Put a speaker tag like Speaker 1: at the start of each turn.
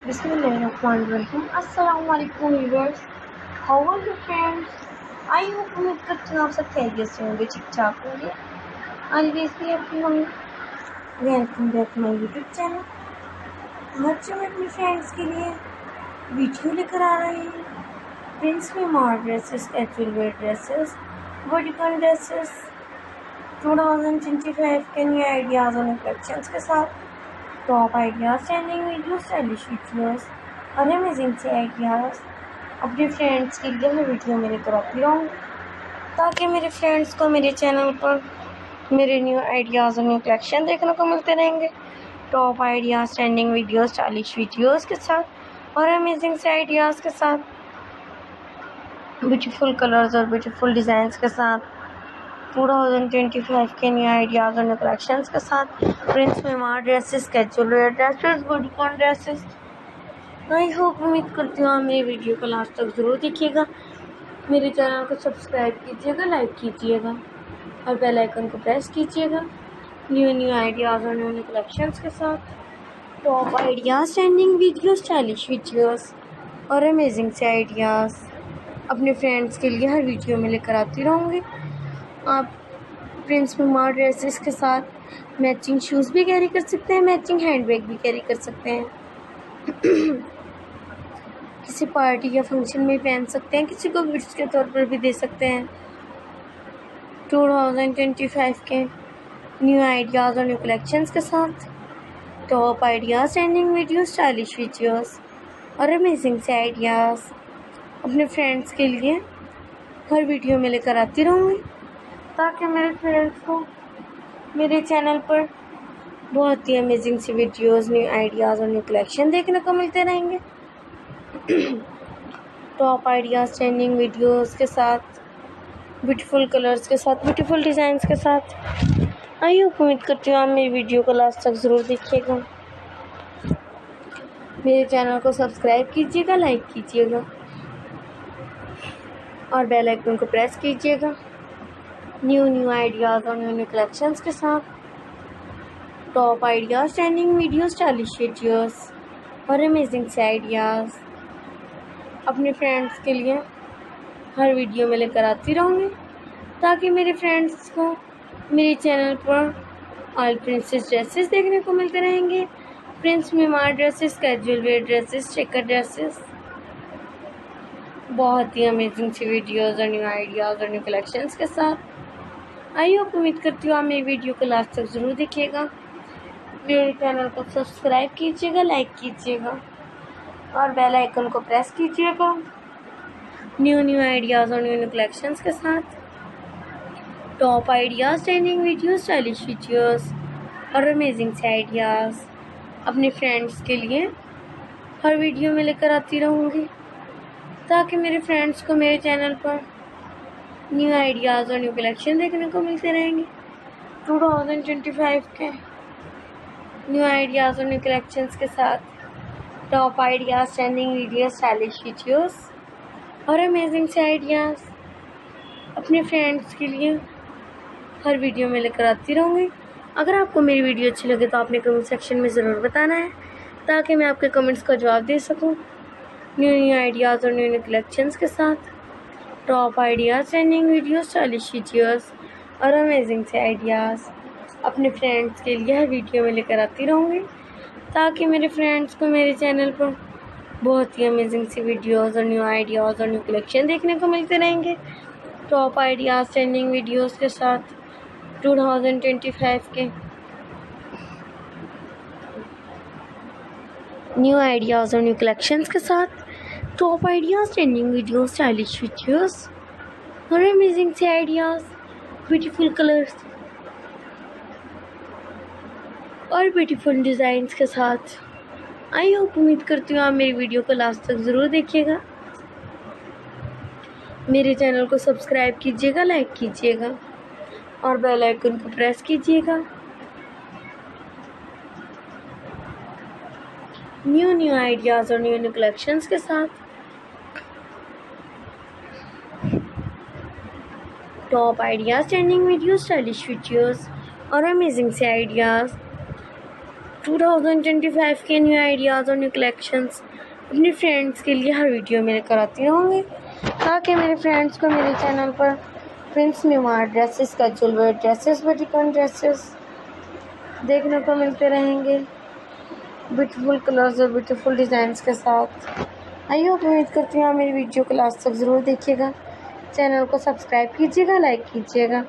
Speaker 1: बिस्मिल्लाहिर्रहमानिर्रहीम। अस्सलाम वालेकुम viewers, how are you friends? I hope उम्मीद करती हूँ आप सब खैरियत से होंगे, ठीक ठाक होंगे। आज देखते हैं अपनी mummy welcome back my YouTube channel. आज मैं अपनी फ्रेंड्स के लिए वीडियो लेकर आ रही हूँ। प्रिंस में मार dresses, casual wear dresses, bodycon dresses 2025 के न्यू आइडियाज़ और कलेक्शंस के साथ top ideas, trending video, stylish videos और अमेजिंग से आइडियाज़ अपने फ्रेंड्स के लिए मैं वीडियो में लेकर आती रहूँ, ताकि मेरे फ्रेंड्स को मेरे चैनल पर मेरे न्यू आइडियाज़ और न्यू कलेक्शन देखने को मिलते रहेंगे। Top ideas, trending videos, stylish videos के साथ और अमेजिंग से आइडियाज़ के साथ, ब्यूटीफुल कलर्स और ब्यूटीफुल डिज़ाइंस के साथ 2025 के न्यू आइडियाज़ और न्यू कलेक्शंस के साथ Prince Maymar dresses, casual wear dresses, bodycon dresses. आई होप उम्मीद करती हूँ आप मेरी वीडियो को लास्ट तक ज़रूर देखिएगा। मेरे चैनल को सब्सक्राइब कीजिएगा, लाइक कीजिएगा और बेल आइकन को प्रेस कीजिएगा न्यू आइडियाज़ और न्यू कलेक्शंस के साथ top ideas, trending videos, stylish videos और अमेजिंग से आइडियाज़ अपने फ्रेंड्स के लिए हर वीडियो में लेकर आती रहूँगी। आप प्रिंस मेमार ड्रेसेस के साथ मैचिंग शूज़ भी कैरी कर सकते हैं, मैचिंग हैंडबैग भी कैरी कर सकते हैं। किसी पार्टी या फंक्शन में पहन सकते हैं, किसी को गिफ्ट के तौर पर भी दे सकते हैं। 2025 के न्यू आइडियाज़ और न्यू कलेक्शंस के साथ top ideas, trending videos, stylish videos और अमेजिंग से आइडियाज़ अपने फ्रेंड्स के लिए हर वीडियो में लेकर आती रहूँगी, ताकि मेरे फ्रेंड्स को मेरे चैनल पर बहुत ही अमेजिंग सी वीडियोस, न्यू आइडियाज़ और न्यू कलेक्शन देखने को मिलते रहेंगे। टॉप आइडियाज़, ट्रेंडिंग वीडियोस के साथ, ब्यूटीफुल कलर्स के साथ, ब्यूटीफुल डिज़ाइंस के साथ। आई होप उम्मीद करती हूँ आप मेरी वीडियो को लास्ट तक ज़रूर देखिएगा। मेरे चैनल को सब्सक्राइब कीजिएगा, लाइक कीजिएगा और बेल आइकन को प्रेस कीजिएगा न्यू आइडियाज़ और न्यू कलेक्शंस के साथ top ideas, trending videos, stylish videos और अमेजिंग से आइडियाज़ अपने फ्रेंड्स के लिए हर वीडियो में लेकर आती रहूँगी, ताकि मेरे फ्रेंड्स को मेरे चैनल पर ऑल प्रिंसेस ड्रेसेस देखने को मिलते रहेंगे। Prince Maymar dresses, casual wear dresses, checker dresses, बहुत ही अमेजिंग सी वीडियोस और न्यू आइडियाज़ और न्यू कलेक्शंस के साथ। आई होप उम्मीद करती हूँ आप मेरी वीडियो को लास्ट तक ज़रूर देखिएगा। मेरे चैनल को सब्सक्राइब कीजिएगा, लाइक कीजिएगा और बेल आइकन को प्रेस कीजिएगा न्यू आइडियाज़ और न्यू कलेक्शंस के साथ top ideas, trending videos, stylish videos और अमेजिंग से आइडियाज़ अपने फ्रेंड्स के लिए हर वीडियो में लेकर आती रहूँगी, ताकि मेरे फ्रेंड्स को मेरे चैनल पर न्यू आइडियाज़ और न्यू कलेक्शन देखने को मिलते रहेंगे। 2025 के न्यू आइडियाज़ और न्यू कलेक्शंस के साथ top ideas, trending videos, stylish videos और अमेजिंग से आइडियाज़ अपने फ्रेंड्स के लिए हर वीडियो में लेकर आती रहूँगी। अगर आपको मेरी वीडियो अच्छी लगे तो आपने कमेंट सेक्शन में ज़रूर बताना है, ताकि मैं आपके कमेंट्स का जवाब दे सकूँ। न्यू आइडियाज़ और न्यू कलेक्शंस के साथ top ideas, trending videos, stylish videos और अमेजिंग से आइडियाज़ अपने फ्रेंड्स के लिए हर वीडियो में लेकर आती रहूँगी, ताकि मेरे फ्रेंड्स को मेरे चैनल पर बहुत ही अमेजिंग सी वीडियोस और न्यू आइडियाज़ और न्यू कलेक्शन देखने को मिलते रहेंगे। टॉप आइडियाज़, ट्रेंडिंग वीडियोस के साथ 2025 के न्यू आइडियाज़ और न्यू कलेक्शंस के साथ top ideas, trending videos, stylish videos और अमेजिंग से आइडियाज़, ब्यूटीफुल कलर्स और ब्यूटीफुल डिज़ाइंस के साथ। आई होप उम्मीद करती हूँ आप मेरी वीडियो को लास्ट तक ज़रूर देखिएगा। मेरे चैनल को सब्सक्राइब कीजिएगा, लाइक कीजिएगा और बेल आइकन को प्रेस कीजिएगा न्यू आइडियाज़ और न्यू कलेक्शंस के साथ top ideas, trending videos, stylish videos और अमेजिंग से आइडियाज़ 2025 के न्यू आइडियाज़ और न्यू कलेक्शंस अपने फ्रेंड्स के लिए हर वीडियो में लेकर आती रहूँगी, ताकि मेरे फ्रेंड्स को मेरे चैनल पर प्रिंस न्यूमार dresses, casual wear dresses, bodycon dresses देखने को मिलते रहेंगे, ब्यूटीफुल कलर्स और ब्यूटीफुल डिज़ाइंस के साथ। आइए, उम्मीद करती हूँ आप मेरी वीडियो को लास्ट तक ज़रूर देखिएगा। चैनल को सब्सक्राइब कीजिएगा, लाइक कीजिएगा।